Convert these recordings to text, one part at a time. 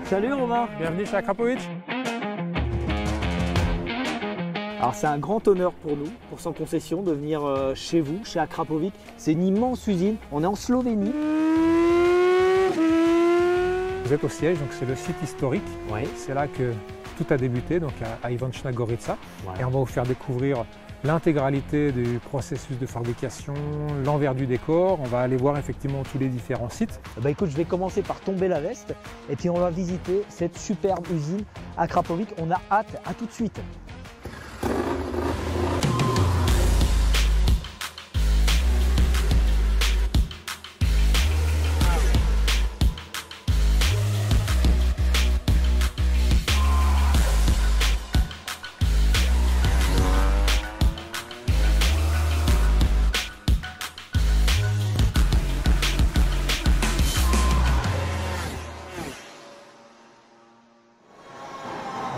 Salut Romain. Bienvenue chez Akrapovic. Alors c'est un grand honneur pour nous, pour Sans Concession, de venir chez vous, chez Akrapovic. C'est une immense usine, on est en Slovénie. Vous êtes au siège, donc c'est le site historique. Ouais. C'est là que tout a débuté, donc à Ivanchna Gorica. Voilà. Et on va vous faire découvrir l'intégralité du processus de fabrication, l'envers du décor. On va aller voir effectivement tous les différents sites. Bah écoute, je vais commencer par tomber la veste et puis on va visiter cette superbe usine Akrapovic. On a hâte, à tout de suite.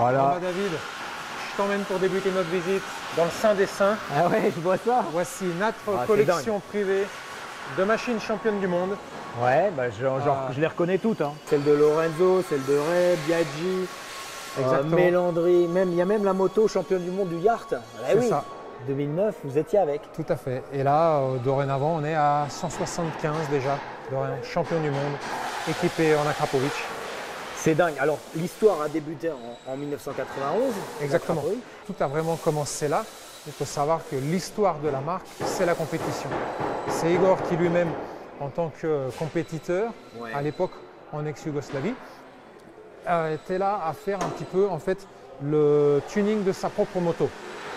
Voilà. Bon, bah, David, je t'emmène pour débuter notre visite dans le Saint des Saints. Ah ouais, je vois ça. Voici notre Ah, collection privée de machines championnes du monde. Ouais, bah je les reconnais toutes. Hein. Celle de Lorenzo, celle de Ray, Biaggi, Mélandry, il y a même la moto championne du monde du Yard. Ah, C'est oui. ça. 2009, vous étiez avec. Tout à fait. Et là, dorénavant, on est à 175 déjà, champion du monde, équipé en Akrapovic. C'est dingue. Alors, l'histoire a débuté en 1991. Exactement. Tout a vraiment commencé là. Il faut savoir que l'histoire de la marque, c'est la compétition. C'est Igor qui lui-même, en tant que compétiteur, à l'époque en ex-Yougoslavie, était là à faire un petit peu en fait le tuning de sa propre moto.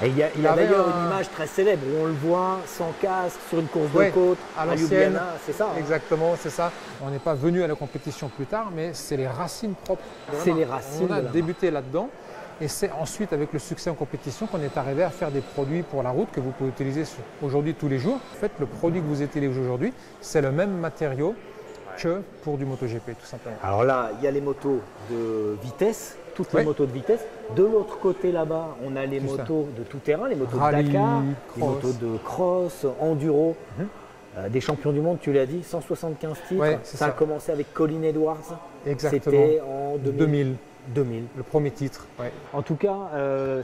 Et il y a d'ailleurs une image très célèbre où on le voit sans casque sur une course de côte à à l'ancienne. Ljubljana, c'est ça. Hein. Exactement, c'est ça. On n'est pas venu à la compétition plus tard, mais c'est les racines propres. C'est les racines. On a débuté là-dedans. Et c'est ensuite, avec le succès en compétition, qu'on est arrivé à faire des produits pour la route que vous pouvez utiliser aujourd'hui tous les jours. En fait, le produit que vous utilisez aujourd'hui, c'est le même matériau que pour du MotoGP, tout simplement. Alors là, il y a les motos de vitesse, toutes les motos de vitesse. De l'autre côté là-bas, on a les motos de tout terrain, les motos Rallye, de Dakar, cross. les motos de cross, enduro. Des champions du monde, tu l'as dit, 175 titres. Ouais, ça a commencé avec Colin Edwards. Exactement. C'était en 2000. 2000. Le premier titre. Ouais. En tout cas,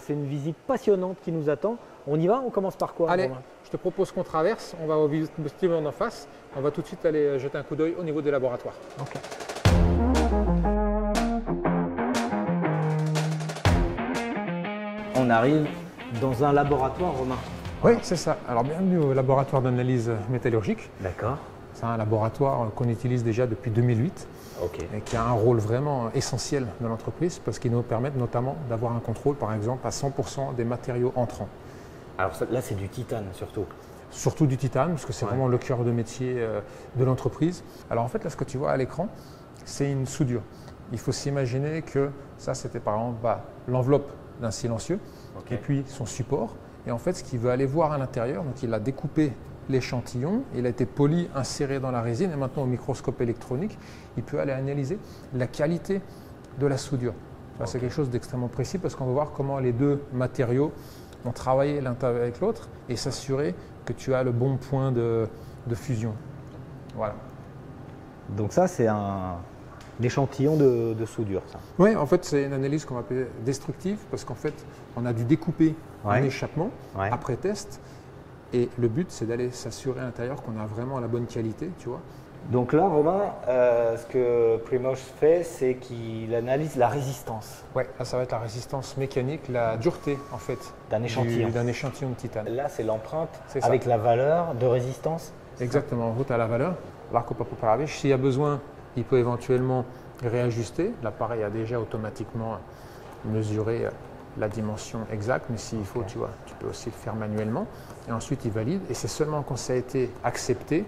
c'est une visite passionnante qui nous attend. On y va? On commence par quoi? Allez, Romain? je te propose qu'on traverse. On va au vestibule en face. On va tout de suite aller jeter un coup d'œil au niveau des laboratoires. Ok. On arrive dans un laboratoire, Romain. Oui, c'est ça. Alors, bienvenue au laboratoire d'analyse métallurgique. D'accord. C'est un laboratoire qu'on utilise déjà depuis 2008 et qui a un rôle vraiment essentiel dans l'entreprise parce qu'il nous permet notamment d'avoir un contrôle, par exemple, à 100% des matériaux entrants. Alors là, c'est du titane surtout. Surtout du titane, parce que c'est vraiment le cœur de métier de l'entreprise. Alors en fait, là, ce que tu vois à l'écran, c'est une soudure. Il faut s'imaginer que ça, c'était par exemple l'enveloppe d'un silencieux et puis son support. Et en fait, ce qu'il veut aller voir à l'intérieur, donc il a découpé l'échantillon, il a été poli, inséré dans la résine et maintenant au microscope électronique, il peut aller analyser la qualité de la soudure. C'est quelque chose d'extrêmement précis parce qu'on va voir comment les deux matériaux ont travaillé l'un avec l'autre et s'assurer que tu as le bon point de fusion. Voilà. Donc ça, c'est un échantillon de soudure, ça. Oui, en fait, c'est une analyse qu'on va appeler destructive parce qu'en fait, on a dû découper un échappement après test. Et le but, c'est d'aller s'assurer à l'intérieur qu'on a vraiment la bonne qualité, tu vois. Donc là, Romain, ce que Primož fait, c'est qu'il analyse la résistance. Oui, là, ça va être la résistance mécanique, la dureté, en fait, d'un échantillon de titane. Là, c'est l'empreinte avec la valeur de résistance. Exactement, en route à la valeur. L'arco Papopravic, s'il y a besoin, il peut éventuellement réajuster. L'appareil a déjà automatiquement mesuré la dimension exacte, mais s'il faut, tu vois, tu peux aussi le faire manuellement. Et ensuite, il valide. Et c'est seulement quand ça a été accepté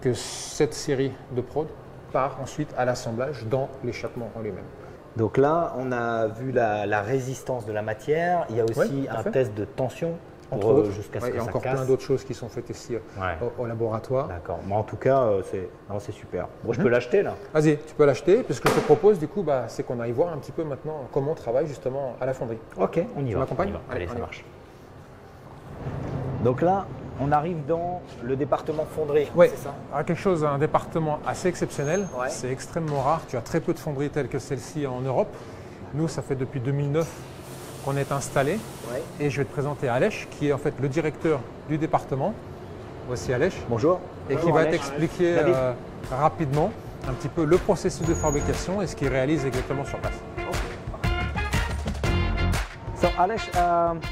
que cette série de prod part ensuite à l'assemblage dans l'échappement en lui-même. Donc là, on a vu la résistance de la matière. Il y a aussi un test de tension jusqu'à ce que ça casse. Il y a encore plein d'autres choses qui sont faites ici au laboratoire. D'accord. Mais en tout cas, c'est super. Bon, je peux l'acheter là? Vas-y, tu peux l'acheter. Puis ce que je te propose, du coup, c'est qu'on aille voir un petit peu maintenant comment on travaille justement à la fonderie. Ok, on y va. Tu m'accompagnes? Allez, ça marche. Donc là, On arrive dans le département fonderie, Oui, c'est ça? un département assez exceptionnel. Ouais. C'est extrêmement rare. Tu as très peu de fonderies telles que celle-ci en Europe. Nous, ça fait depuis 2009 qu'on est installé. Ouais. Et je vais te présenter Aleš, qui est en fait le directeur du département. Voici Aleš. Bonjour. Et qui va t'expliquer rapidement un petit peu le processus de fabrication et ce qu'il réalise exactement sur place. So Aleš,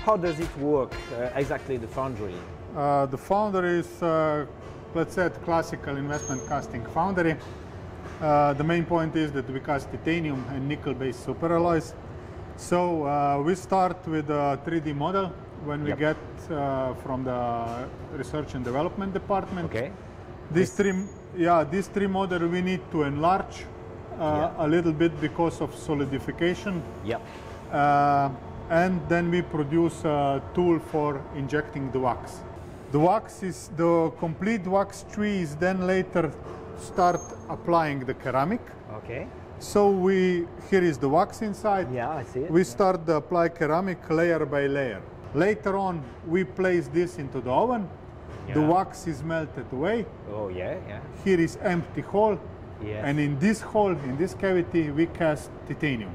how does it work exactly, the foundry? The foundry is, let's say, a classical investment casting foundry. The main point is that we cast titanium and nickel-based superalloys. So we start with a 3D model when we get from the research and development department. Okay. These three model we need to enlarge a little bit because of solidification. Yep. And then we produce a tool for injecting the wax. The wax is the complete wax tree is then later start applying the ceramic. Okay. So here is the wax inside. Yeah, I see it. We start to apply ceramic layer by layer. Later on, we place this into the oven. The Yeah. wax is melted away. Oh yeah, yeah. Here is empty hole. Yes. And in this hole, in this cavity, we cast titanium.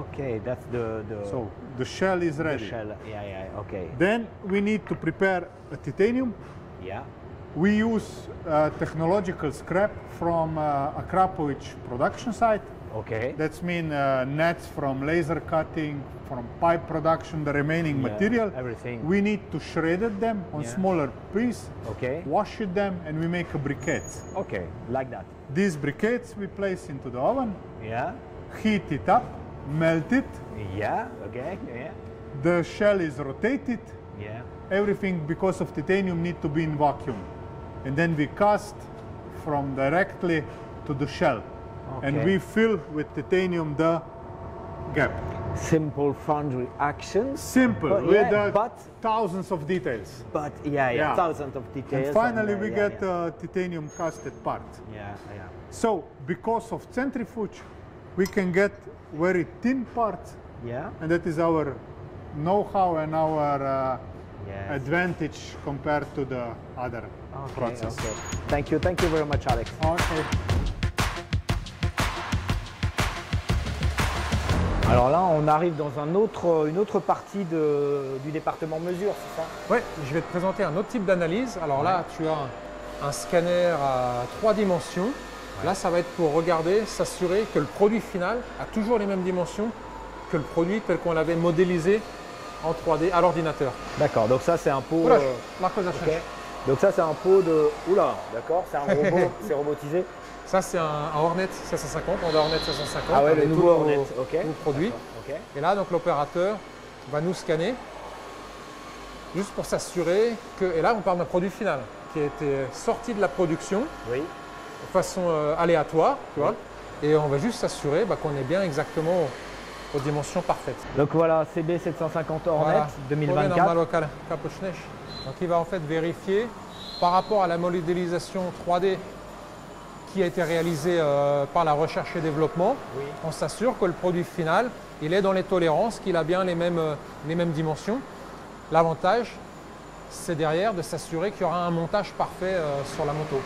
Okay, that's the So the shell is the ready. shell. Yeah, yeah. Okay. Then we need to prepare a titanium. Yeah. We use technological scrap from Akrapovic production site. Okay. That's mean nets from laser cutting, from pipe production, the remaining Yeah, material. everything. We need to shred it them on Yeah. smaller piece, Okay. wash it them, and we make a briquettes. Okay, like that. These briquettes we place into the oven, Yeah. heat it up, melt it. Yeah. Okay. Yeah. The shell is rotated. Yeah. Everything because of titanium need to be in vacuum, and then we cast from directly to the shell, and Okay. we fill with titanium the gap. Simple foundry actions. Simple, But, with yeah, but thousands of details. yeah, thousands of details. And finally, we yeah, get titanium casted part. yeah, yeah. So, because of centrifuge, we can get very thin parts, Yeah. and that is our know-how and our Yes. advantage compared to the other Okay, process. okay. Thank you very much, Alex. Okay. Alors là, on arrive dans une autre partie du département mesure, c'est ça? Oui, je vais te présenter un autre type d'analyse. Alors là, tu as un scanner à 3 dimensions. Là, ça va être pour regarder, s'assurer que le produit final a toujours les mêmes dimensions que le produit tel qu'on l'avait modélisé en 3D à l'ordinateur. D'accord, donc ça c'est un pot. Oula, la cosa ok. change. Donc ça c'est un pot de. Oula, d'accord, c'est un robot, c'est robotisé. Ça, c'est un Hornet 750, Honda Hornet 750. Ah ouais, le avec nouveau tous nos- Hornet, ok. nos produits. Ok. Et là, donc l'opérateur va nous scanner juste pour s'assurer que. Et là, on parle d'un produit final qui a été sorti de la production Oui. de façon aléatoire, tu vois. Et on va juste s'assurer qu'on est bien exactement aux dimensions parfaites. Donc voilà, CB 750 Hornet Voilà. 2024. Local Capuchnech. Donc il va en fait vérifier par rapport à la modélisation 3D qui a été réalisée par la recherche et développement. Oui. On s'assure que le produit final, il est dans les tolérances, qu'il a bien les mêmes dimensions. L'avantage, c'est derrière de s'assurer qu'il y aura un montage parfait sur la moto.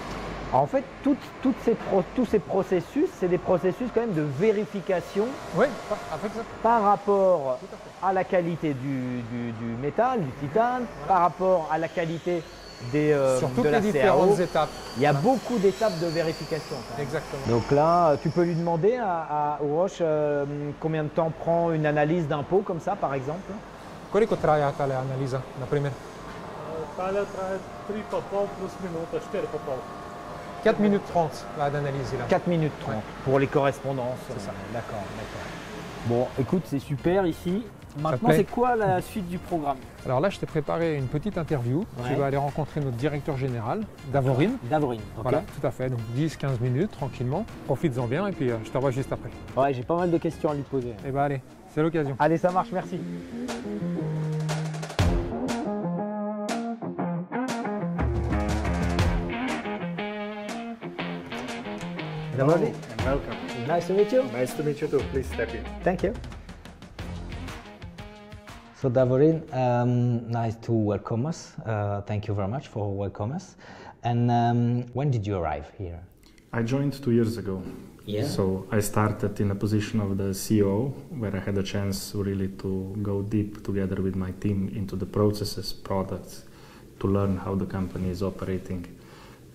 En fait, tous ces processus, c'est des processus quand même de vérification Oui, avec ça. par rapport Tout à fait. à la qualité du métal, du titane, par rapport à la qualité Sur toutes de la les différentes CAO. étapes. Il y a beaucoup d'étapes de vérification. quand même. Exactement. Donc là, tu peux lui demander à Uroš combien de temps prend une analyse d'un pot comme ça, par exemple. Koliko traja ta analiza, na primjer? Talja traje 3,5 plus minuta, 4,5. 4 minutes 30 d'analyse là. 4 minutes 30 pour les correspondances. C'est ça. D'accord, d'accord. Bon, écoute, c'est super ici. Maintenant, plaît c'est quoi la suite du programme? Alors là, je t'ai préparé une petite interview. Ouais. Tu vas aller rencontrer notre directeur général, Davorin. Davorin, ok. Voilà, tout à fait. Donc 10-15 minutes, tranquillement. Profites-en bien et puis je te revois juste après. Ouais, j'ai pas mal de questions à lui poser. Et bah allez, c'est l'occasion. Allez, ça marche, merci. Davorin, Welcome. nice to meet you. Nice to meet you too. Please step in. Thank you. So Davorin, nice to welcome us. Thank you very much for welcoming us. And when did you arrive here? I joined 2 years ago. Yeah. So I started in a position of the CEO, where I had a chance really to go deep together with my team into the processes, products, to learn how the company is operating.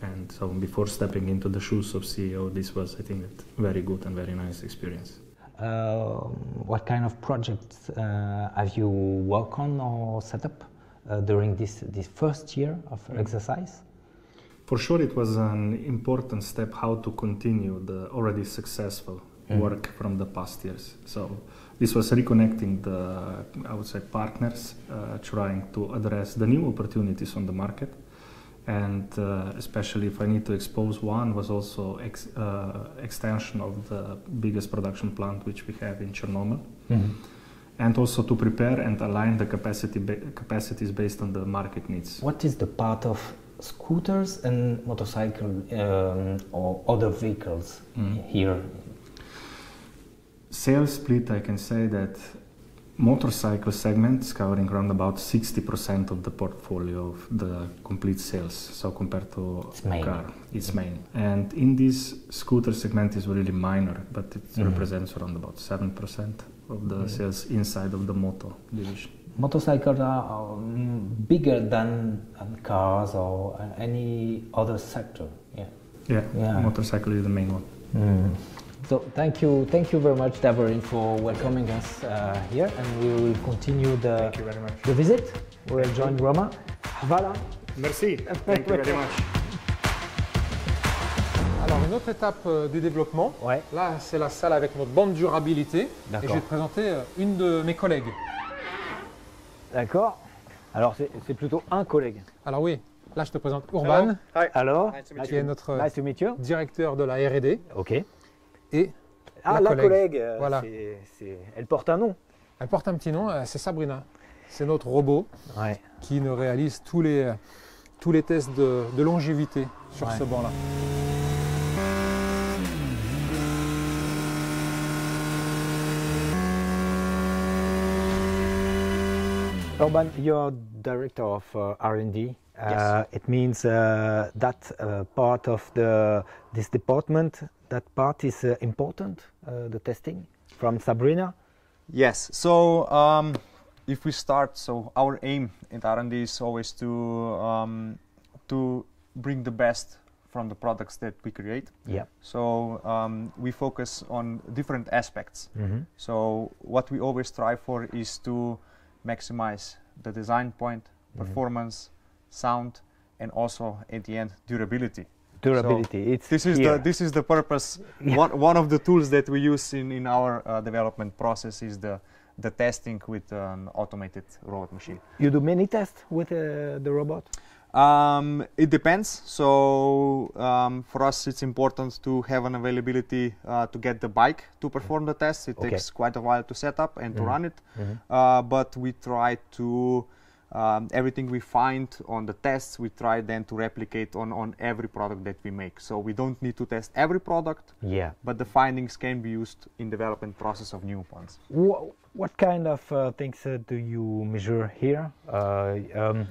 And so before stepping into the shoes of CEO, this was, I think, a very good and very nice experience. What kind of projects have you worked on or set up during this first year of exercise? For sure, it was an important step how to continue the already successful work from the past years. So this was reconnecting the, I would say, partners, trying to address the new opportunities on the market. And especially if I need to expose one, was also extension of the biggest production plant which we have in Chernobyl. And also to prepare and align the capacities based on the market needs. What is the part of scooters and motorcycle or other vehicles here? Sales split, I can say that motorcycle segment is covering around about 60% of the portfolio of the complete sales. So compared to car, it's main. And in this scooter segment is really minor, but it represents around about 7% of the sales inside of the moto division. Motorcycles are bigger than cars or any other sector. Yeah, motorcycle is the main one. So thank you very much, Davorin, for welcoming us here, and we will continue the visit. We'll join Roma. Voilà. Merci. Thank you very much. Alors une autre étape du développement, Ouais. là c'est la salle avec notre bande durabilité, et je vais te présenter une de mes collègues. D'accord. Alors c'est plutôt un collègue. Alors oui, là je te présente Urban, Alors, qui est notre nice to meet you. directeur de la R&D. Ok. Et Ah, la la collègue, voilà. Elle porte un nom. Elle porte un petit nom, c'est Sabrina. C'est notre robot qui nous réalise tous les tests de longévité sur ce banc-là. Urban, you're director of R&D. Yes. It means that part of this department, that part is important, the testing from Sabrina? Yes, so if we start, so our aim in R&D is always to bring the best from the products that we create. Yeah. So we focus on different aspects. So what we always strive for is to maximize the design point, performance, sound, and also at the end durability. Durability. So this is the purpose. One of the tools that we use in our development process is the testing with an automated robot machine. You do many tests with the robot? It depends. So for us, it's important to have an availability to get the bike to perform the tests. It takes quite a while to set up and to run it, but we try to everything we find on the tests, we try then to replicate on every product that we make. So we don't need to test every product, but the findings can be used in development process of new ones. What kind of things do you measure here?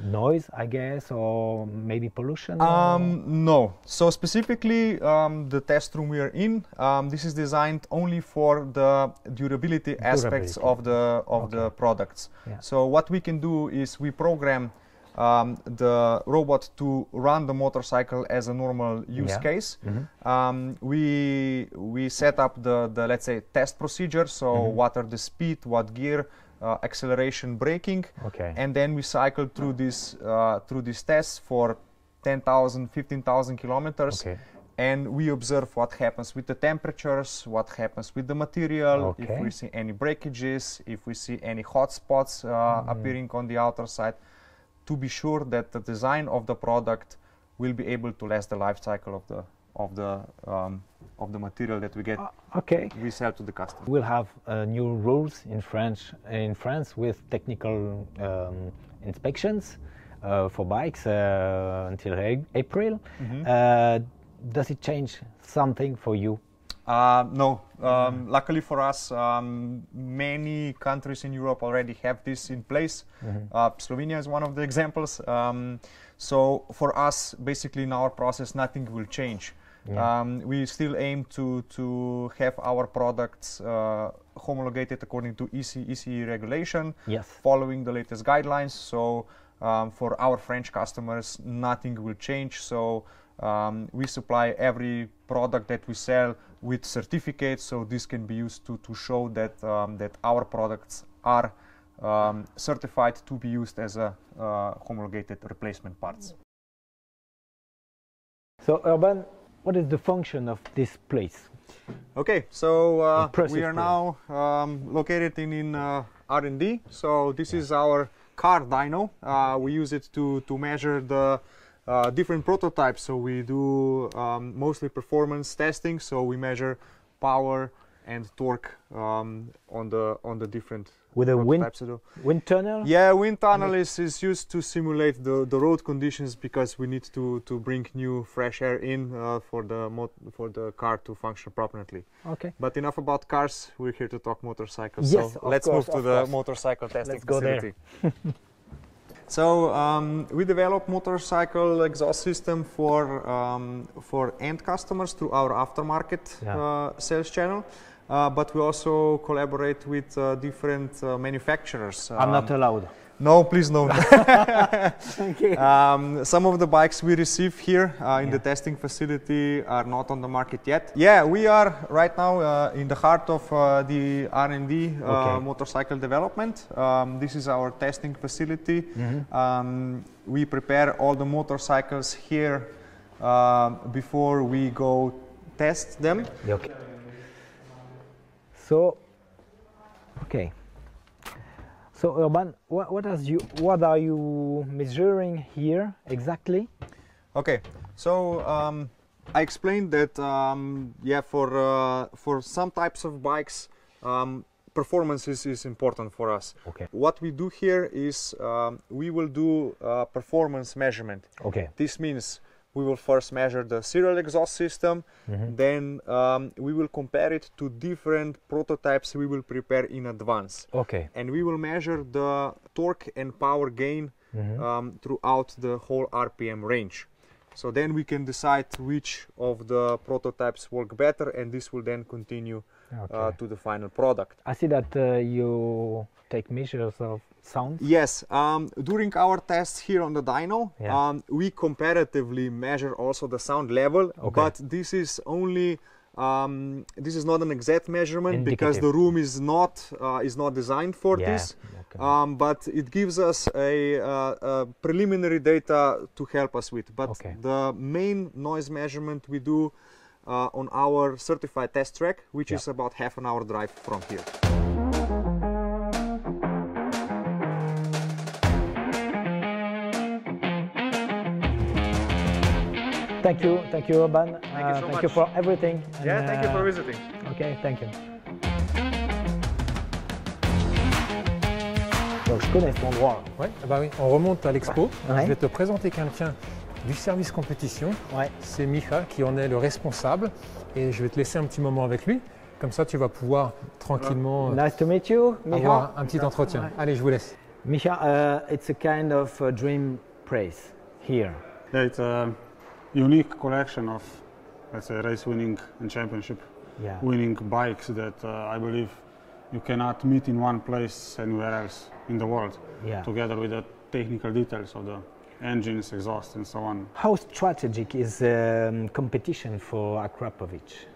Noise, I guess, or maybe pollution? No. So specifically, the test room we are in, this is designed only for the durability aspects of the products. So what we can do is we program the robot to run the motorcycle as a normal use case. We set up the let's say test procedure. So what are the speed, what gear, acceleration, braking, and then we cycle through these tests for 10,000, 15,000 kilometers. And we observe what happens with the temperatures, what happens with the material, if we see any breakages, if we see any hot spots appearing on the outer side, to be sure that the design of the product will be able to last the life cycle of the material that we get. We sell to the customer. We'll have new rules in France with technical inspections for bikes until April. Does it change something for you? No. Luckily for us, many countries in Europe already have this in place. Slovenia is one of the examples. So for us, basically in our process, nothing will change. Yeah. We still aim to have our products homologated according to ECE regulation, following the latest guidelines. So for our French customers, nothing will change. So we supply every product that we sell with certificates, so this can be used to show that that our products are certified to be used as a homologated replacement parts. So Urban, what is the function of this place? Okay, so we are now located in R&D. So this is our car dyno. We use it to measure the different prototypes. So we do mostly performance testing. So we measure power and torque on the different with a wind tunnel? Yeah, wind tunnel is used to simulate the road conditions, because we need to bring new fresh air in for the car to function properly. Okay. But enough about cars. We're here to talk motorcycles. Yes, so let's move to the motorcycle testing facility. So we develop motorcycle exhaust system for end customers through our aftermarket sales channel. But we also collaborate with different manufacturers. I'm not allowed. No, please no. Okay. Some of the bikes we receive here in the testing facility are not on the market yet. Yeah, we are right now in the heart of the R&D motorcycle development. This is our testing facility. We prepare all the motorcycles here before we go test them. Okay. So, okay. So Urban, what are you measuring here exactly? Okay, so I explained that yeah, for some types of bikes, performance is important for us. Okay. What we do here is we will do performance measurement. Okay. This means we will first measure the serial exhaust system, then we will compare it to different prototypes we will prepare in advance. Okay. And we will measure the torque and power gain throughout the whole RPM range. So then we can decide which of the prototypes work better, and this will then continue to the final product. I see that you take measures of sound. Yes, during our tests here on the dyno, we comparatively measure also the sound level, but this is only this is not an exact measurement because the room is not designed for this. But it gives us a preliminary data to help us with. But the main noise measurement we do on our certified test track, which is about half an hour drive from here. Thank you, Urban. Thank you for everything. Yeah, thank you for visiting. Okay, thank you. Donc, je connais cet endroit. Ouais, bah oui, on remonte à l'expo. Je vais te présenter quelqu'un du service compétition. C'est Micha qui en est le responsable, et je vais te laisser un petit moment avec lui. Comme ça, tu vas pouvoir tranquillement nice to meet you, avoir un petit entretien. Allez, je vous laisse. Micha, it's a kind of dream place here. Yeah, it's a unique collection of, let's say, race winning and championship winning bikes that I believe you cannot meet in one place anywhere else in the world, together with the technical details of the engines, exhaust, and so on. How strategic is competition for Akrapovic?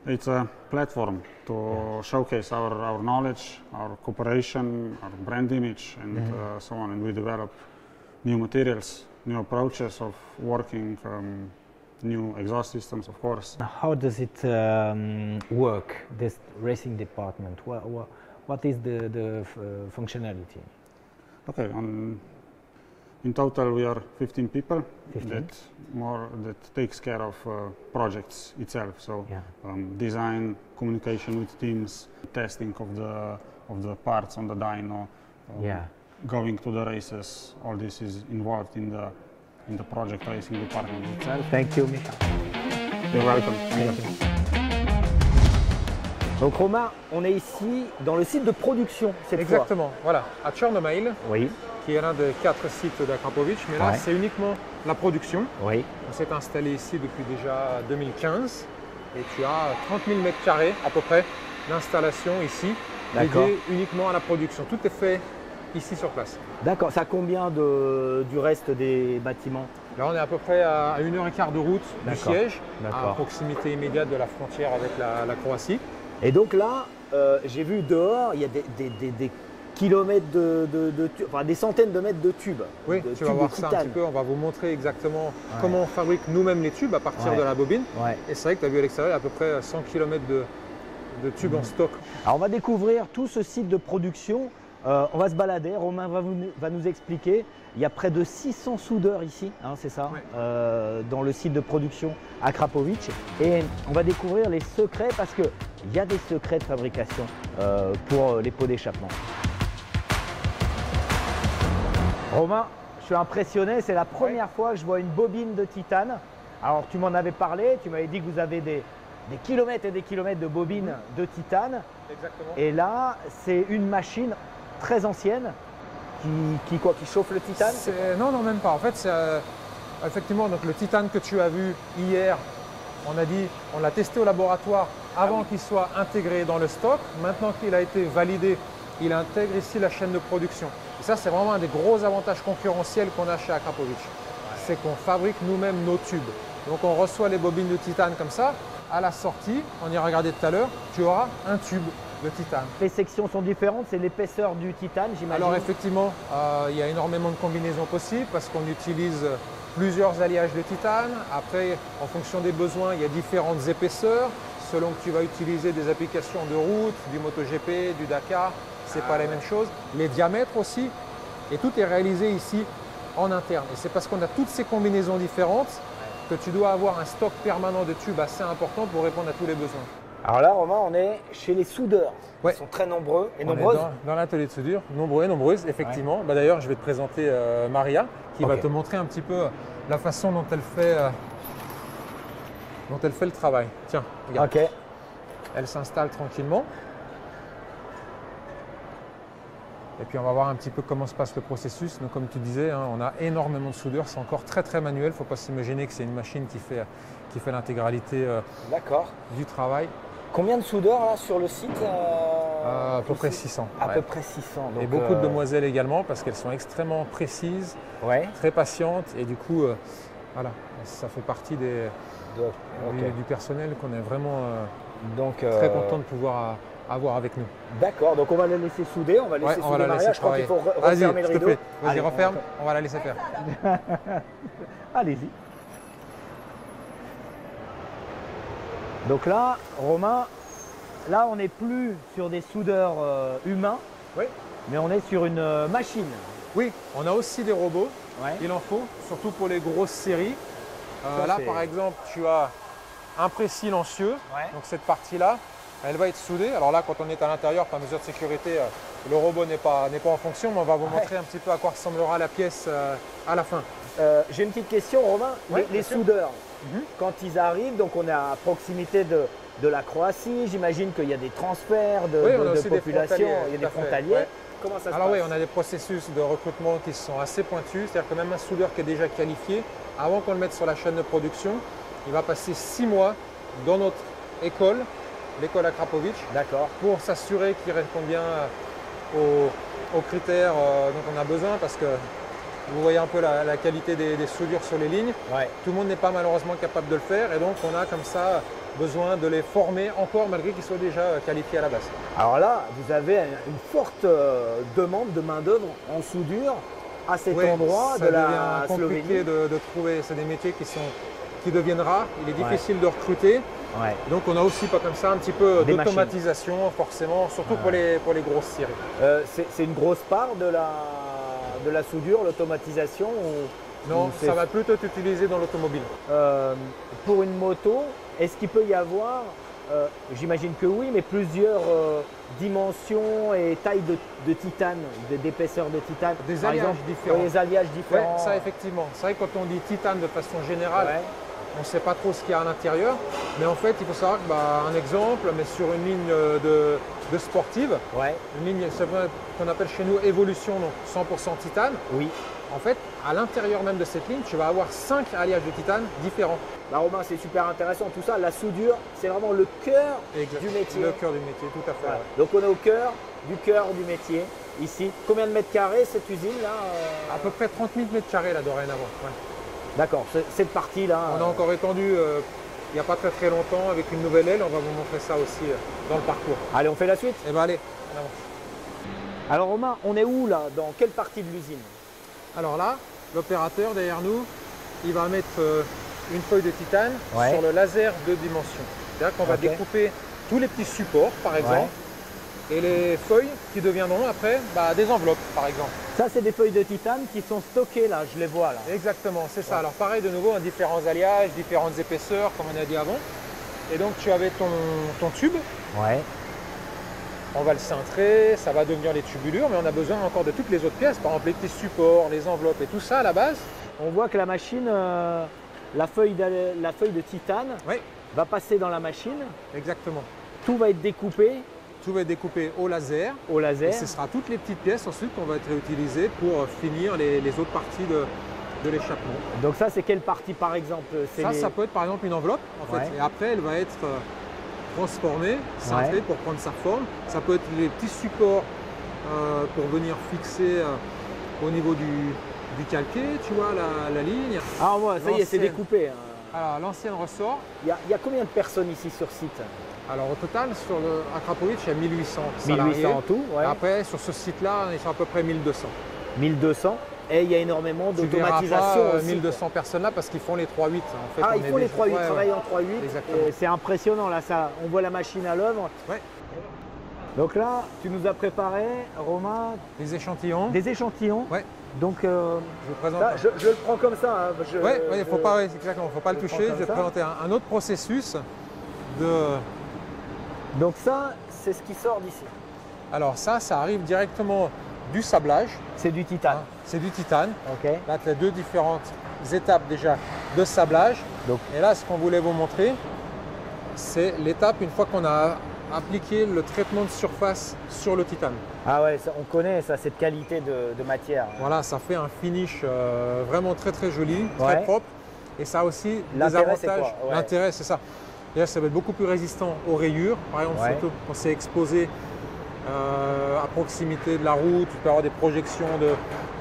It's a platform to showcase our knowledge, our cooperation, our brand image, and so on. And we develop new materials, new approaches of working, new exhaust systems, of course. How does it work, this racing department? What is the functionality? Okay, in total we are 15 people. 15? That takes care of projects itself. So design, communication with teams, testing of the parts on the dyno. Going to the races, all this is involved in the project racing department itself. Thank you, Micha. You're welcome. Thank you. Donc Romain, on est ici dans le site de production cette fois. Exactement, voilà, à Tchernobyl, Oui, qui est l'un des 4 sites d'Akrapovic, mais là Ouais. c'est uniquement la production. oui. On s'est installé ici depuis déjà 2015 et tu as 30 000 m² à peu près d'installation ici, D'accord. dédiée uniquement à la production. Tout est fait ici sur place. D'accord, ça a combien du reste des bâtiments? Là on est à peu près à 1h15 de route du D'accord. siège, D'accord. à proximité immédiate de la frontière avec la Croatie. Et donc là, j'ai vu dehors, il y a des kilomètres de tubes, enfin des centaines de mètres de tubes. Oui, de tu vas tubes voir de ça un titane. petit peu, on va vous montrer exactement comment on fabrique nous-mêmes les tubes à partir Ouais. de la bobine. Ouais. Et c'est vrai que tu as vu à l'extérieur, il y a à peu près 100 km de tubes en stock. Alors on va découvrir tout ce site de production. On va se balader, Romain va nous expliquer. Il y a près de 600 soudeurs ici, hein, c'est ça, Ouais. dans le site de production Akrapovic. Et on va découvrir les secrets parce qu'il y a des secrets de fabrication pour les pots d'échappement. Romain, je suis impressionné, c'est la première fois que je vois une bobine de titane. Alors tu m'en avais parlé, tu m'avais dit que vous avez des kilomètres et des kilomètres de bobines de titane. Exactement. Et là, c'est une machine très ancienne qui chauffe le titane. Non, non, même pas. En fait, c'est effectivement donc, le titane que tu as vu hier, on l'a testé au laboratoire avant qu'il soit intégré dans le stock. Maintenant qu'il a été validé, il intègre ici la chaîne de production. Et ça, c'est vraiment un des gros avantages concurrentiels qu'on a chez Akrapovic. C'est qu'on fabrique nous-mêmes nos tubes. Donc on reçoit les bobines de titane comme ça. À la sortie, on y a regardé tout à l'heure, tu auras un tube de titane. Les sections sont différentes, c'est l'épaisseur du titane, j'imagine. Alors effectivement, il y a énormément de combinaisons possibles parce qu'on utilise plusieurs alliages de titane. Après, en fonction des besoins, il y a différentes épaisseurs. Selon que tu vas utiliser des applications de route, du MotoGP, du Dakar, c'est pas les mêmes choses. Les diamètres aussi. Et tout est réalisé ici en interne. Et c'est parce qu'on a toutes ces combinaisons différentes que tu dois avoir un stock permanent de tubes assez important pour répondre à tous les besoins. Alors là, Romain, on est chez les soudeurs. Ouais. Ils sont très nombreux et On est nombreuses. dans l'atelier de soudure, nombreux et nombreuses, effectivement. Bah, d'ailleurs, je vais te présenter Maria, qui va Ok. te montrer un petit peu la façon dont elle fait le travail. Tiens, regarde. Ok. Elle s'installe tranquillement. Et puis on va voir un petit peu comment se passe le processus. Donc comme tu disais, hein, on a énormément de soudure, c'est encore très très manuel. Il ne faut pas s'imaginer que c'est une machine qui fait l'intégralité D'accord. du travail. Combien de soudeurs là sur le site À peu près 600. À ouais. peu près 600. Et donc, beaucoup de demoiselles également parce qu'elles sont extrêmement précises, Ouais. très patientes et du coup, voilà, ça fait partie Ok. du personnel qu'on est vraiment Donc, très content de pouvoir avoir avec nous. D'accord, donc on va la laisser souder, on va laisser Ouais, on va souder la Maria. laisser Je crois qu'il travailler. faut Vas-y, refermer le s'il te rideau. plaît. Vas-y, Allez, referme, on va la laisser faire. Allez-y. Donc là, Romain, là on n'est plus sur des soudeurs humains, Oui. mais on est sur une machine. Oui, on a aussi des robots, Ouais. il en faut, surtout pour les grosses séries. Ça, Là, c'est- par exemple, tu as un press silencieux, Ouais. donc cette partie-là, elle va être soudée. Alors là, quand on est à l'intérieur, par mesure de sécurité, le robot n'est pas en fonction, mais on va vous montrer un petit peu à quoi ressemblera la pièce à la fin. J'ai une petite question, Romain. Ouais, les bien sûr. soudeurs, Mhm. quand ils arrivent, donc on est à proximité de la Croatie, j'imagine qu'il y a des transferts de, Oui, de- on a de aussi des population, frontaliers, il y a tout des à fait, frontaliers. ouais. Comment ça se Alors passe? oui, on a des processus de recrutement qui sont assez pointus, c'est-à-dire que même un soudeur qui est déjà qualifié, avant qu'on le mette sur la chaîne de production, il va passer 6 mois dans notre école, l'école Akrapovic, D'accord. pour s'assurer qu'il répond bien aux critères dont on a besoin, parce que vous voyez un peu la qualité des soudures sur les lignes. Ouais. Tout le monde n'est pas malheureusement capable de le faire, et donc on a comme ça besoin de les former encore malgré qu'ils soient déjà qualifiés à la base. Alors là, vous avez une forte demande de main-d'œuvre en soudure à cet Ouais, endroit ça de la devient compliqué Slovénie. de trouver. C'est des métiers qui deviennent rares. Il est Ouais. difficile de recruter. Ouais. Donc on a aussi pas comme ça un petit peu Des d'automatisation forcément, surtout pour les grosses séries. C'est une grosse part de la soudure, l'automatisation ou Non, c'est- ça va plutôt être utilisé dans l'automobile. Pour une moto, est-ce qu'il peut y avoir, j'imagine que oui, mais plusieurs dimensions et tailles de titane, d'épaisseur de titane? Des Par alliages exemple, différents. Des alliages Ouais, différents. ça effectivement. C'est vrai que quand on dit titane de façon générale, Ouais. on ne sait pas trop ce qu'il y a à l'intérieur. Mais en fait, il faut savoir que, un exemple, mais sur une ligne de sportive, une ligne qu'on appelle chez nous évolution, donc 100% titane. Oui. En fait, à l'intérieur même de cette ligne, tu vas avoir 5 alliages de titane différents. Romain, c'est super intéressant. Tout ça, la soudure, c'est vraiment le cœur du métier. Le cœur du métier, tout à fait. Voilà. Donc on est au cœur du métier, ici. Combien de mètres carrés cette usine-là À peu près 30 000 mètres carrés là dorénavant. Ouais. D'accord, cette partie-là. On a encore étendu il n'y a pas très longtemps avec une nouvelle aile. On va vous montrer ça aussi dans le parcours. Allez, on fait la suite? Eh bien allez, on avance. Alors Romain, on est où là? Dans quelle partie de l'usine? Alors là, l'opérateur derrière nous, il va mettre une feuille de titane sur le laser de dimension. C'est-à-dire qu'on va découper tous les petits supports, par exemple, et les feuilles qui deviendront après des enveloppes, par exemple. Ça, c'est des feuilles de titane qui sont stockées là, je les vois là. Exactement, c'est ça. Alors pareil, de nouveau, différents alliages, différentes épaisseurs, comme on a dit avant. Et donc tu avais ton tube. Ouais. On va le cintrer, ça va devenir les tubulures, mais on a besoin encore de toutes les autres pièces, par exemple les petits supports, les enveloppes et tout ça à la base. On voit que la machine, la feuille de titane va passer dans la machine. Exactement. Tout va être découpé. Tout va être découpé au laser. Au laser. Et ce sera toutes les petites pièces ensuite qu'on va réutiliser pour finir les autres parties de l'échappement. Donc ça, c'est quelle partie par exemple? Ça peut être par exemple une enveloppe en fait. Et après, elle va être transformée, cintrée pour prendre sa forme. Ça peut être les petits supports pour venir fixer au niveau du calqué, tu vois, la ligne. Ah ouais, ça y est, c'est découpé. Alors l'ancienne ressort. Il y a combien de personnes ici sur site? Alors au total, à Krapovice, il y a 1800 salariés. 1800 en tout, Et après, sur ce site-là, ils sont à peu près 1200. 1200. Et il y a énormément d'automatisation aussi. 1200 personnes là parce qu'ils font les 3-8. En fait, ils font les 3-8, ils travaillent en 3-8. C'est impressionnant là, ça. On voit la machine à l'œuvre. Ouais. Donc là, tu nous as préparé, Romain, des échantillons. Des échantillons. Ouais. Donc, je vous présente. Là, je le prends comme ça. Il faut pas le toucher. Je vais présenter un autre processus de. Donc ça, c'est ce qui sort d'ici. Alors ça arrive directement du sablage. C'est du titane. C'est du titane. Ok. Là, tu as deux différentes étapes déjà de sablage. Donc. Et là, ce qu'on voulait vous montrer, c'est l'étape une fois qu'on a appliqué le traitement de surface sur le titane. Ah ouais, ça, on connaît ça, cette qualité de matière. Voilà, ça fait un finish vraiment très joli, très propre. Et ça a aussi des avantages. L'intérêt, c'est ça. Déjà, ça va être beaucoup plus résistant aux rayures. Par exemple, surtout quand c'est exposé à proximité de la route, tu peux avoir des projections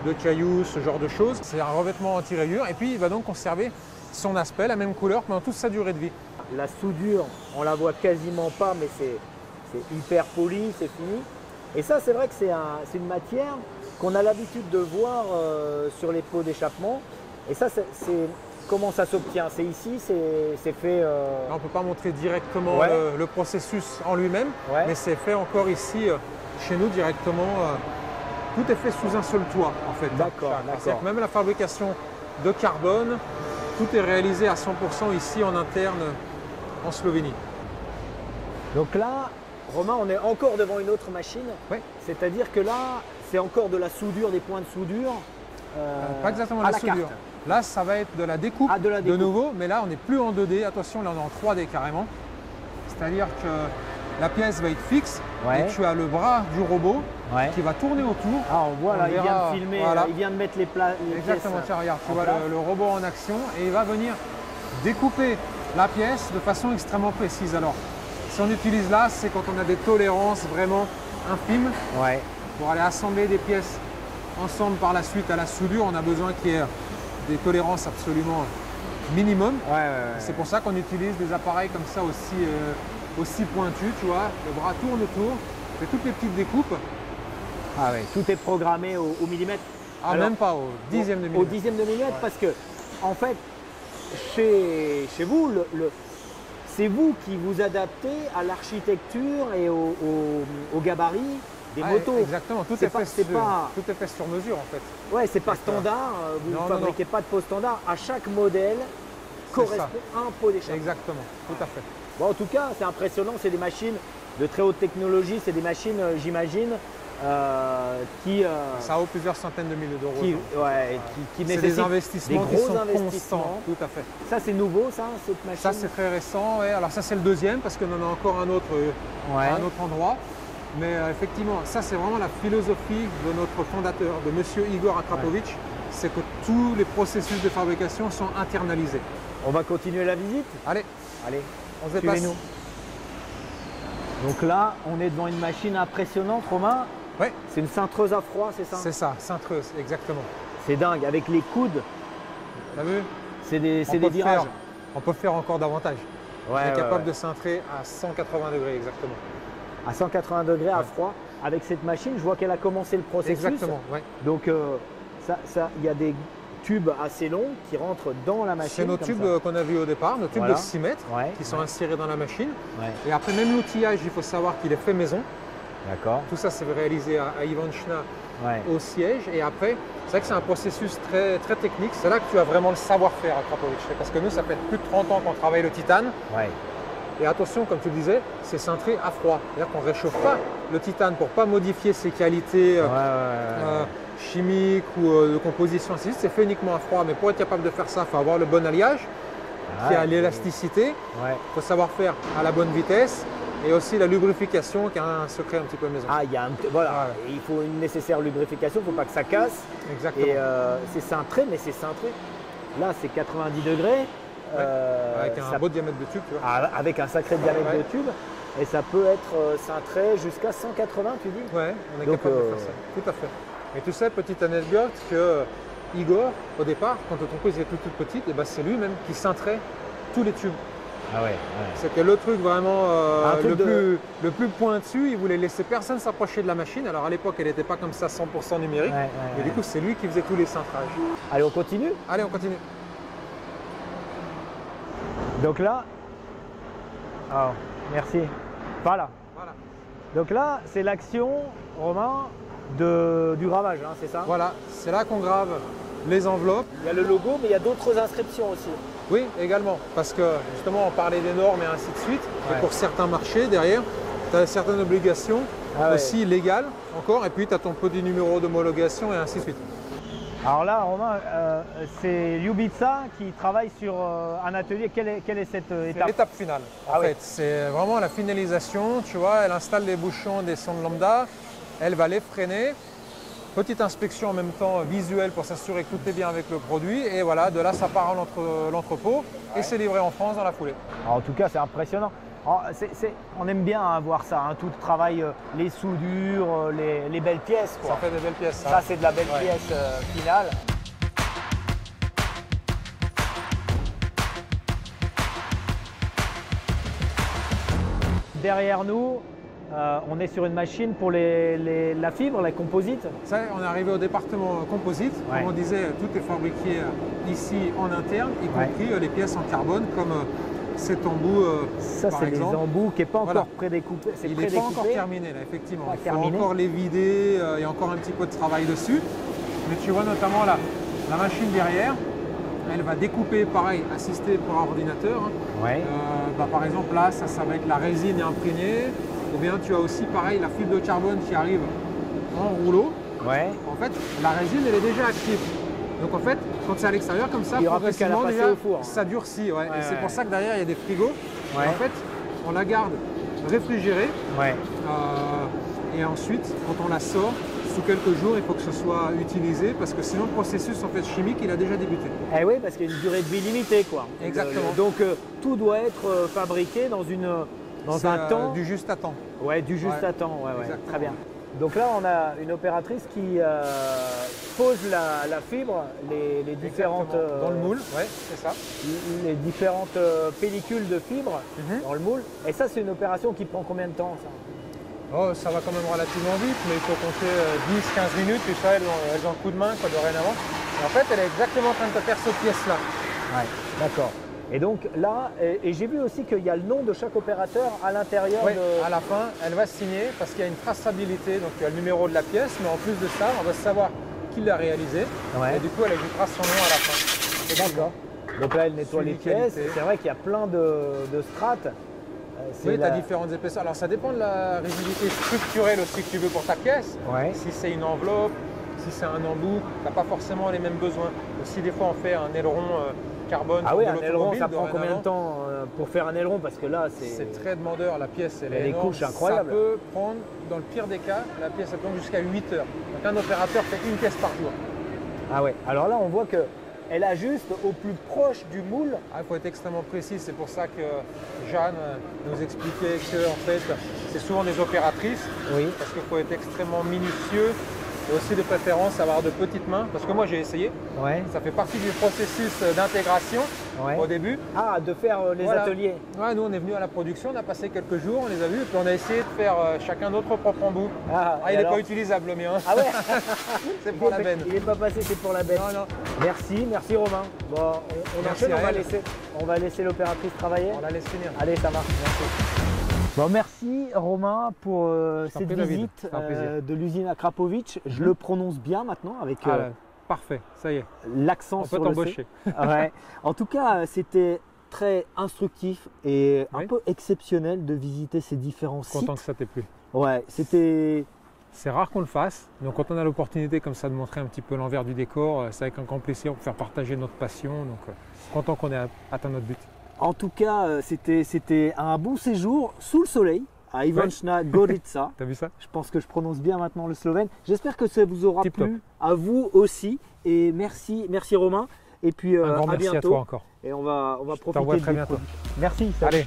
de cailloux, ce genre de choses. C'est un revêtement anti-rayures et puis il va donc conserver son aspect, la même couleur pendant toute sa durée de vie. La soudure, on la voit quasiment pas, mais c'est hyper poli, c'est fini. Et ça, c'est vrai que c'est une matière qu'on a l'habitude de voir sur les pots d'échappement. Et ça, c'est comment ça s'obtient? C'est ici, c'est fait… Là, on ne peut pas montrer directement le processus en lui-même, mais c'est fait encore ici, chez nous, directement. Tout est fait sous un seul toit, en fait. D'accord. C'est-à-dire que même la fabrication de carbone, tout est réalisé à 100% ici en interne, en Slovénie. Donc là, Romain, on est encore devant une autre machine. C'est-à-dire que là, c'est encore de la soudure, des points de soudure. Pas exactement de la soudure. Là, ça va être de la découpe, de nouveau, mais là, on n'est plus en 2D. Attention, là, on est en 3D carrément. C'est-à-dire que la pièce va être fixe et tu as le bras du robot qui va tourner autour. Ah, on voit là, il vient de filmer, il vient de mettre les pièces. Exactement, tiens, regarde, tu vois le robot en action et il va venir découper la pièce de façon extrêmement précise. Alors, si on utilise là, c'est quand on a des tolérances vraiment infimes. Pour aller assembler des pièces ensemble par la suite à la soudure, on a besoin qu'il y ait des tolérances absolument minimum. C'est pour ça qu'on utilise des appareils comme ça aussi pointus, tu vois. Le bras tourne autour, fait toutes les petites découpes. Ah ouais, tout est programmé au millimètre. Ah, alors, même pas au dixième de millimètre. Au dixième de millimètre, parce que en fait, chez vous, c'est vous qui vous adaptez à l'architecture et au gabarit des motos. Exactement, tout est fait sur mesure en fait. Ouais, c'est pas standard, vous ne fabriquez pas de pot standard. À chaque modèle correspond un pot d'échappement. Exactement, tout à fait. Bon, en tout cas, c'est impressionnant, c'est des machines de très haute technologie, c'est des machines, j'imagine, Ça vaut plusieurs centaines de milliers d'euros. Qui c'est des investissements des qui gros sont investissements. constants. Tout à fait. Ça, c'est nouveau, ça, cette machine? Ça, c'est très récent. Ouais. Alors ça, c'est le deuxième parce qu'on en a encore un autre à un autre endroit. Mais effectivement, ça, c'est vraiment la philosophie de notre fondateur, de Monsieur Igor Akrapovic. C'est que tous les processus de fabrication sont internalisés. On va continuer la visite? Allez, on se déplace. Donc là, on est devant une machine impressionnante, Romain. Oui. C'est une cintreuse à froid, c'est ça? C'est ça, cintreuse, exactement. C'est dingue, avec les coudes. T'as vu? C'est des virages. On peut faire encore davantage. Ouais, on est capable de cintrer à 180 degrés, exactement. À 180 degrés à froid. Avec cette machine, je vois qu'elle a commencé le processus. Exactement, oui. Donc, il y a des tubes assez longs qui rentrent dans la machine. C'est nos tubes qu'on a vus au départ, nos tubes de 6 mètres qui sont insérés dans la machine. Et après, même l'outillage, il faut savoir qu'il est fait maison. D'accord. Tout ça, c'est réalisé à Ivanchna au siège. Et après, c'est vrai que c'est un processus très, très technique. C'est là que tu as vraiment le savoir-faire à Akrapovic. Parce que nous, ça fait plus de 30 ans qu'on travaille le titane. Et attention, comme tu le disais, c'est cintré à froid. C'est-à-dire qu'on ne réchauffe pas le titane pour ne pas modifier ses qualités chimiques ou de composition. C'est fait uniquement à froid. Mais pour être capable de faire ça, il faut avoir le bon alliage qui a l'élasticité. Il faut savoir faire à la bonne vitesse. Et aussi la lubrification qui a un secret un petit peu maison. Il faut une nécessaire lubrification, il ne faut pas que ça casse. Exactement. Et c'est cintré, mais c'est cintré. Là, c'est 90 degrés. Avec un beau diamètre de tube, tu vois. Avec un sacré diamètre de tube. Et ça peut être cintré jusqu'à 180, tu dis? Ouais, on est capable de faire ça. Tout à fait. Et tu sais, petite anecdote, que Igor, au départ, quand l'entreprise était toute petite, c'est lui-même qui cintrait tous les tubes. C'était le truc vraiment le plus pointu. Il voulait laisser personne s'approcher de la machine. Alors à l'époque, elle n'était pas comme ça 100% numérique. Mais du coup, c'est lui qui faisait tous les cintrages. Allez, on continue? Allez, on continue. Donc là, merci. Voilà. Donc là, c'est l'action, Romain, du gravage, c'est ça? Voilà, c'est là qu'on grave les enveloppes. Il y a le logo, mais il y a d'autres inscriptions aussi. Oui, également, parce que justement on parlait des normes et ainsi de suite. Et pour certains marchés, derrière, tu as certaines obligations aussi légales encore, et puis tu as ton petit numéro d'homologation et ainsi de suite. Alors là, Romain, c'est Lyubitsa qui travaille sur un atelier. Quelle est cette étape? L'étape finale, en fait. C'est vraiment la finalisation, tu vois, elle installe les bouchons des sondes lambda, elle va les freiner. Petite inspection en même temps visuelle pour s'assurer que tout est bien avec le produit. Et voilà, de là, ça part à l'entrepôt et c'est livré en France dans la foulée. Alors, en tout cas, c'est impressionnant. Alors, on aime bien voir ça, tout le travail, les soudures, les belles pièces. Ça fait des belles pièces. Ça, c'est de la belle pièce finale. Derrière nous, on est sur une machine pour la fibre, la composite. Ça, on est arrivé au département composite. Comme on disait, tout est fabriqué ici en interne, y compris les pièces en carbone comme cet embout. Ça, c'est les embouts qui n'est pas encore prédécoupé. Il n'est pas encore terminé, là, effectivement. Il faut encore les vider, il y a encore un petit peu de travail dessus. Mais tu vois notamment la machine derrière, elle va découper, pareil, assistée par ordinateur. Par exemple, là, ça va être la résine imprégnée. Ou bien tu as aussi, pareil, la fibre de carbone qui arrive en rouleau. En fait, la résine, elle est déjà active. Donc en fait, quand c'est à l'extérieur comme ça, progressivement, déjà, ça durcit. Et c'est pour ça que derrière, il y a des frigos. En fait, on la garde réfrigérée. Et ensuite, quand on la sort, sous quelques jours, il faut que ce soit utilisé parce que sinon, le processus en fait, chimique, il a déjà débuté. Eh oui, parce qu'il y a une durée de vie limitée, quoi. Exactement. Donc tout doit être fabriqué dans un temps. Du juste à temps. Du juste à temps, très bien. Donc là, on a une opératrice qui pose la fibre, les différentes. Dans le moule, c'est ça. Les différentes pellicules de fibre dans le moule. Et ça, c'est une opération qui prend combien de temps, ça? Ça va quand même relativement vite, mais il faut compter 10-15 minutes, tu sais, elles ont un coup de main dorénavant. Et en fait, elle est exactement en train de te faire cette pièce-là. D'accord. Et donc là, et j'ai vu aussi qu'il y a le nom de chaque opérateur à l'intérieur. À la fin, elle va signer parce qu'il y a une traçabilité. Donc il y a le numéro de la pièce, mais en plus de ça, on va savoir qui l'a réalisé. Et du coup, elle ajoutera son nom à la fin. D'accord. Donc là, elle nettoie les pièces. C'est vrai qu'il y a plein de strates. Oui, tu as différentes épaisseurs. Alors ça dépend de la rigidité structurelle aussi que tu veux pour ta pièce. Ouais. Si c'est une enveloppe, si c'est un embout, tu n'as pas forcément les mêmes besoins. Aussi des fois on fait un aileron carbone. Ah oui, de un aileron, ça prend dorénavant. combien de temps pour faire un aileron? Parce que là, C'est très demandeur, la pièce elle est les énorme. couches incroyables. Ça peut prendre, dans le pire des cas, la pièce elle prend jusqu'à 8 heures. Donc un opérateur fait une pièce par jour. Ah ouais, alors là on voit qu'elle ajuste au plus proche du moule. Il faut être extrêmement précis, c'est pour ça que Jeanne nous expliquait que en fait, c'est souvent des opératrices, Oui. parce qu'il faut être extrêmement minutieux et aussi de préférence avoir de petites mains, parce que moi j'ai essayé, Ouais. ça fait partie du processus d'intégration Ouais. au début. Ah, de faire les Voilà. ateliers. Ouais, nous on est venu à la production, on a passé quelques jours, on les a vus et puis on a essayé de faire chacun notre propre embout. Ah, Il et n'est alors pas utilisable le mien, Ah ouais. c'est pour la benne. Il n'est pas passé, c'est pour la benne. Non, non. Merci Romain. Bon, on Merci enchaîne, à elle. on va laisser l'opératrice travailler. On la laisse finir. Allez, ça marche. Bon, merci Romain pour cette prie, David. visite C'est un plaisir. de l'usine à Krapovic. Je le prononce bien maintenant avec Ah, là, parfait, ça y est, l'accent on peut sur le C. t'embaucher. Ouais. En tout cas, c'était très instructif et un Oui. peu exceptionnel de visiter ces différents sites. Content que ça t'ait plu. Ouais, c'était C'est rare qu'on le fasse, donc quand on a l'opportunité comme ça de montrer un petit peu l'envers du décor, c'est avec un grand plaisir pour faire partager notre passion, donc content qu'on ait atteint notre but. En tout cas, c'était un bon séjour sous le soleil à Ivančna Gorica. T'as vu ça? Je pense que je prononce bien maintenant le slovène. J'espère que ça vous aura Tip plu, à vous aussi. Et merci Romain. Et puis Un grand à merci bientôt. à toi encore. Et on va Je profiter t'envoie du très bientôt. produit. Merci. salut. Allez,